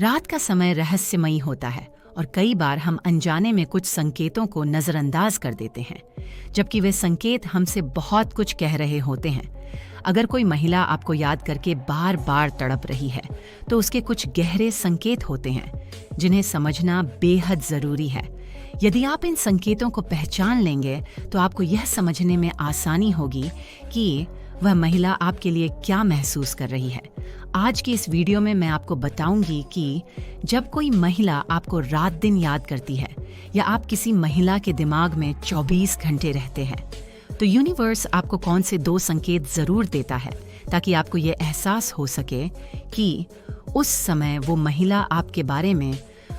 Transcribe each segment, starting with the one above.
रात का समय रहस्यमयी होता है और कई बार हम अनजाने में कुछ संकेतों को नजरअंदाज कर देते हैं, जबकि वे संकेत हमसे बहुत कुछ कह रहे होते हैं। अगर कोई महिला आपको याद करके बार बार तड़प रही है, तो उसके कुछ गहरे संकेत होते हैं जिन्हें समझना बेहद जरूरी है। यदि आप इन संकेतों को पहचान लेंगे, तो आपको यह समझने में आसानी होगी कि वह महिला आपके लिए क्या महसूस कर रही है। आज की इस वीडियो में मैं आपको बताऊंगी कि जब कोई महिला आपको रात दिन याद करती है या आप किसी महिला के दिमाग में 24 घंटे रहते हैं, तो यूनिवर्स आपको कौन से 2 संकेत जरूर देता है, ताकि आपको ये एहसास हो सके कि उस समय वो महिला आपके बारे में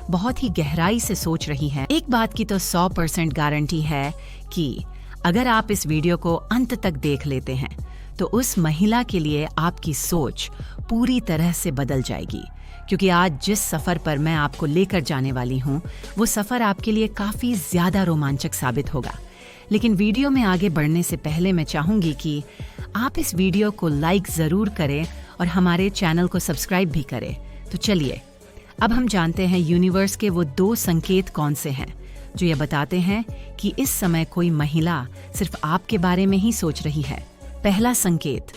बहुत ही गहराई से सोच रही है। एक बात की तो 100% गारंटी है कि अगर आप इस वीडियो को अंत तक देख लेते हैं, तो उस महिला के लिए आपकी सोच पूरी तरह से बदल जाएगी। क्योंकि आज जिस सफर पर मैं आपको लेकर जाने वाली हूँ, वो सफर आपके लिए काफी ज्यादा रोमांचक साबित होगा। लेकिन वीडियो में आगे बढ़ने से पहले मैं चाहूंगी कि आप इस वीडियो को लाइक जरूर करें और हमारे चैनल को सब्सक्राइब भी करें। तो चलिए, अब हम जानते हैं यूनिवर्स के वो 2 संकेत कौन से हैं जो ये बताते हैं कि इस समय कोई महिला सिर्फ आपके बारे में ही सोच रही है। पहला संकेत,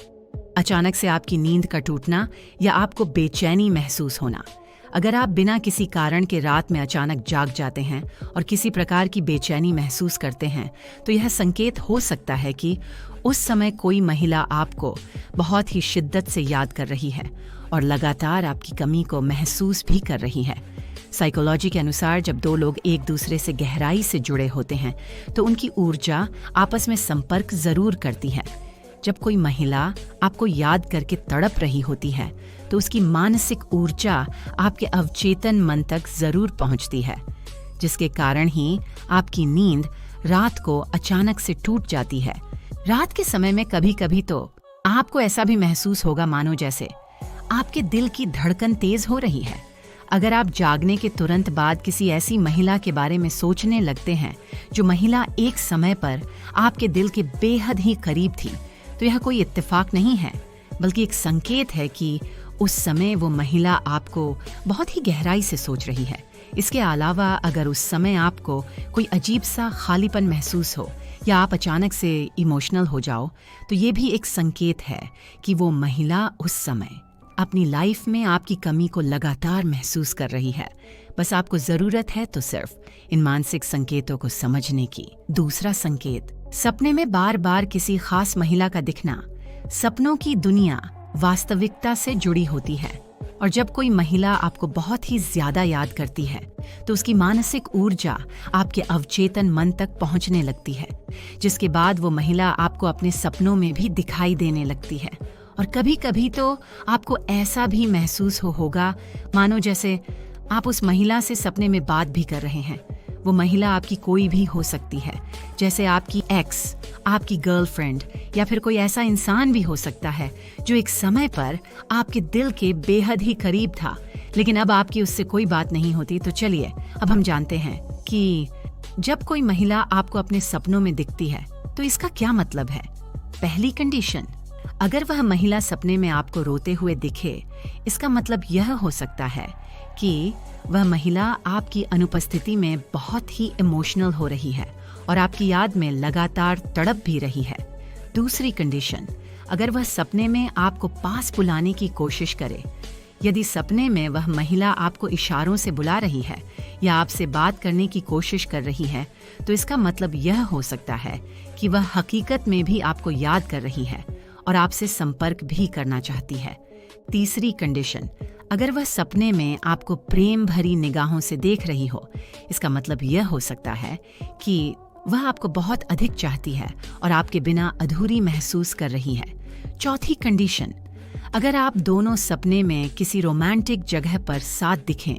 अचानक से आपकी नींद का टूटना या आपको बेचैनी महसूस होना। अगर आप बिना किसी कारण के रात में अचानक जाग जाते हैं और किसी प्रकार की बेचैनी महसूस करते हैं, तो यह संकेत हो सकता है कि उस समय कोई महिला आपको बहुत ही शिद्दत से याद कर रही है और लगातार आपकी कमी को महसूस भी कर रही है। साइकोलॉजी के अनुसार जब 2 लोग एक दूसरे से गहराई से जुड़े होते हैं, तो उनकी ऊर्जा आपस में संपर्क जरूर करती है। जब कोई महिला आपको याद करके तड़प रही होती है, तो उसकी मानसिक ऊर्जा आपके अवचेतन मन तक जरूर पहुंचती है, जिसके कारण ही आपकी नींद रात को अचानक से टूट जाती है। रात के समय में कभी कभी तो आपको ऐसा भी महसूस होगा मानो जैसे आपके दिल की धड़कन तेज हो रही है। अगर आप जागने के तुरंत बाद किसी ऐसी महिला के बारे में सोचने लगते हैं जो महिला एक समय पर आपके दिल के बेहद ही करीब थी, तो यह कोई इत्तेफाक नहीं है, बल्कि एक संकेत है कि उस समय वो महिला आपको बहुत ही गहराई से सोच रही है। इसके अलावा अगर उस समय आपको कोई अजीब सा खालीपन महसूस हो या आप अचानक से इमोशनल हो जाओ, तो ये भी एक संकेत है कि वो महिला उस समय अपनी लाइफ में आपकी कमी को लगातार महसूस कर रही है। बस आपको जरूरत है तो सिर्फ इन मानसिक संकेतों को समझने की। दूसरा संकेत, सपने में बार बार किसी खास महिला का दिखना। सपनों की दुनिया वास्तविकता से जुड़ी होती है, और जब कोई महिला आपको बहुत ही ज्यादा याद करती है, तो उसकी मानसिक ऊर्जा आपके अवचेतन मन तक पहुंचने लगती है, जिसके बाद वो महिला आपको अपने सपनों में भी दिखाई देने लगती है। और कभी कभी तो आपको ऐसा भी महसूस होगा मानो जैसे आप उस महिला से सपने में बात भी कर रहे हैं। वो महिला आपकी कोई भी हो सकती है, जैसे आपकी एक्स, आपकी गर्लफ्रेंड, या फिर कोई ऐसा इंसान भी हो सकता है जो एक समय पर आपके दिल के बेहद ही करीब था, लेकिन अब आपकी उससे कोई बात नहीं होती। तो चलिए, अब हम जानते हैं कि जब कोई महिला आपको अपने सपनों में दिखती है, तो इसका क्या मतलब है। पहली कंडीशन, अगर वह महिला सपने में आपको रोते हुए दिखे, इसका मतलब यह हो सकता है कि वह महिला आपकी अनुपस्थिति में बहुत ही इमोशनल हो रही है और आपकी याद में लगातार तड़प भी रही है। दूसरी कंडीशन, अगर वह सपने में आपको पास बुलाने की कोशिश करे। यदि सपने में वह महिला आपको इशारों से बुला रही है या आपसे बात करने की कोशिश कर रही है, तो इसका मतलब यह हो सकता है कि वह हकीकत में भी आपको याद कर रही है और आपसे संपर्क भी करना चाहती है। तीसरी कंडीशन, अगर वह सपने में आपको प्रेम भरी निगाहों से देख रही हो, इसका मतलब यह हो सकता है कि वह आपको बहुत अधिक चाहती है और आपके बिना अधूरी महसूस कर रही है। चौथी कंडीशन, अगर आप दोनों सपने में किसी रोमांटिक जगह पर साथ दिखें,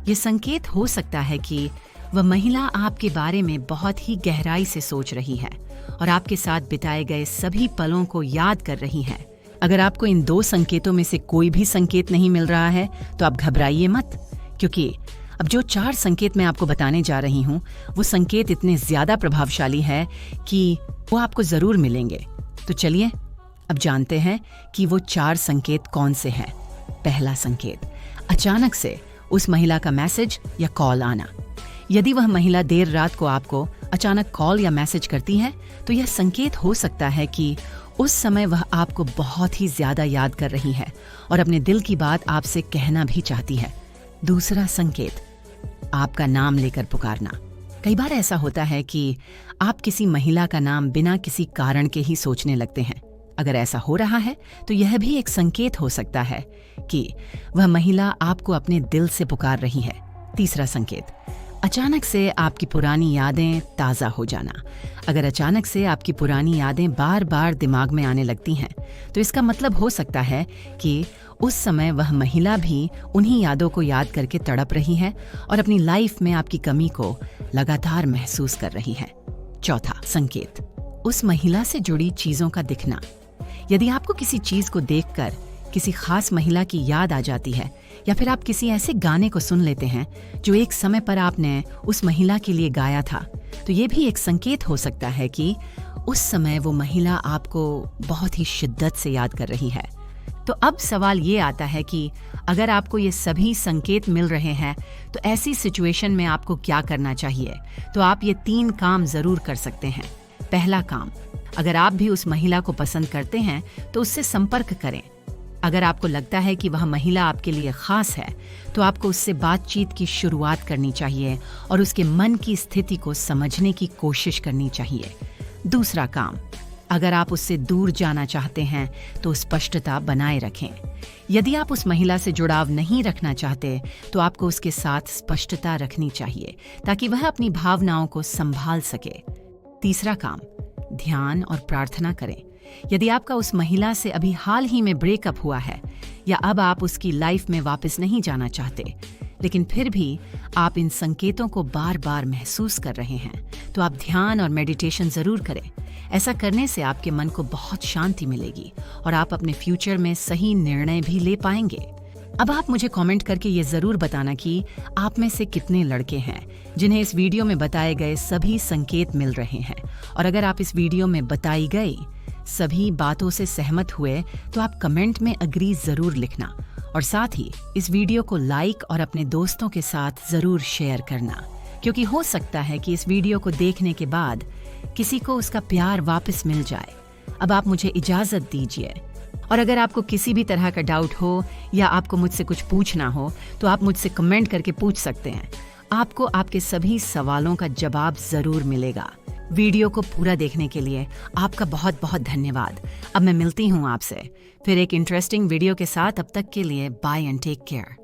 ये संकेत हो सकता है कि वह महिला आपके बारे में बहुत ही गहराई से सोच रही है और आपके साथ बिताए गए सभी पलों को याद कर रही है। अगर आपको इन 2 संकेतों में से कोई भी संकेत नहीं मिल रहा है, तो आप घबराइए मत, क्योंकि अब जो 4 संकेत मैं आपको बताने जा रही हूँ, वो संकेत इतने ज्यादा प्रभावशाली है कि वो आपको जरूर मिलेंगे। तो चलिए, अब जानते हैं कि वो 4 संकेत कौन से हैं। पहला संकेत, अचानक से उस महिला का मैसेज या कॉल आना। यदि वह महिला देर रात को आपको अचानक कॉल या मैसेज करती है तो यह संकेत हो सकता है कि उस समय वह आपको बहुत ही ज्यादा याद कर रही है और अपने दिल की बात आपसे कहना भी चाहती है। दूसरा संकेत, आपका नाम लेकर पुकारना। कई बार ऐसा होता है कि आप किसी महिला का नाम बिना किसी कारण के ही सोचने लगते हैं। अगर ऐसा हो रहा है तो यह भी एक संकेत हो सकता है कि वह महिला आपको अपने दिल से पुकार रही है। तीसरा संकेत, अचानक से आपकी पुरानी यादें ताज़ा हो जाना। अगर अचानक से आपकी पुरानी यादें बार बार दिमाग में आने लगती हैं तो इसका मतलब हो सकता है कि उस समय वह महिला भी उन्हीं यादों को याद करके तड़प रही है और अपनी लाइफ में आपकी कमी को लगातार महसूस कर रही है। चौथा संकेत, उस महिला से जुड़ी चीज़ों का दिखना। यदि आपको किसी चीज़ को देखकर किसी खास महिला की याद आ जाती है या फिर आप किसी ऐसे गाने को सुन लेते हैं जो एक समय पर आपने उस महिला के लिए गाया था, तो ये भी एक संकेत हो सकता है कि उस समय वो महिला आपको बहुत ही शिद्दत से याद कर रही है। तो अब सवाल ये आता है कि अगर आपको ये सभी संकेत मिल रहे हैं तो ऐसी सिचुएशन में आपको क्या करना चाहिए? तो आप ये 3 काम जरूर कर सकते हैं। पहला काम, अगर आप भी उस महिला को पसंद करते हैं तो उससे संपर्क करें। अगर आपको लगता है कि वह महिला आपके लिए खास है तो आपको उससे बातचीत की शुरुआत करनी चाहिए और उसके मन की स्थिति को समझने की कोशिश करनी चाहिए। दूसरा काम, अगर आप उससे दूर जाना चाहते हैं तो स्पष्टता बनाए रखें। यदि आप उस महिला से जुड़ाव नहीं रखना चाहते तो आपको उसके साथ स्पष्टता रखनी चाहिए ताकि वह अपनी भावनाओं को संभाल सके। तीसरा काम, ध्यान और प्रार्थना करें। यदि आपका उस महिला से अभी हाल ही में ब्रेकअप हुआ है या अब आप उसकी लाइफ में वापस नहीं जाना चाहते, लेकिन फिर भी आप इन संकेतों को बार बार महसूस कर रहे हैं, तो आप ध्यान और मेडिटेशन जरूर करें। ऐसा करने से आपके मन को बहुत शांति मिलेगी और आप अपने फ्यूचर में सही निर्णय भी ले पाएंगे। अब आप मुझे कमेंट करके ये जरूर बताना कि आप में से कितने लड़के हैं जिन्हें इस वीडियो में बताए गए सभी संकेत मिल रहे हैं, और अगर आप इस वीडियो में बताई गई सभी बातों से सहमत हुए तो आप कमेंट में अग्री जरूर लिखना और साथ ही इस वीडियो को लाइक और अपने दोस्तों के साथ जरूर शेयर करना, क्योंकि हो सकता है कि इस वीडियो को देखने के बाद किसी को उसका प्यार वापस मिल जाए। अब आप मुझे इजाजत दीजिए, और अगर आपको किसी भी तरह का डाउट हो या आपको मुझसे कुछ पूछना हो तो आप मुझसे कमेंट करके पूछ सकते हैं। आपको आपके सभी सवालों का जवाब जरूर मिलेगा। वीडियो को पूरा देखने के लिए आपका बहुत बहुत धन्यवाद। अब मैं मिलती हूँ आपसे फिर एक इंटरेस्टिंग वीडियो के साथ। अब तक के लिए बाय एंड टेक केयर।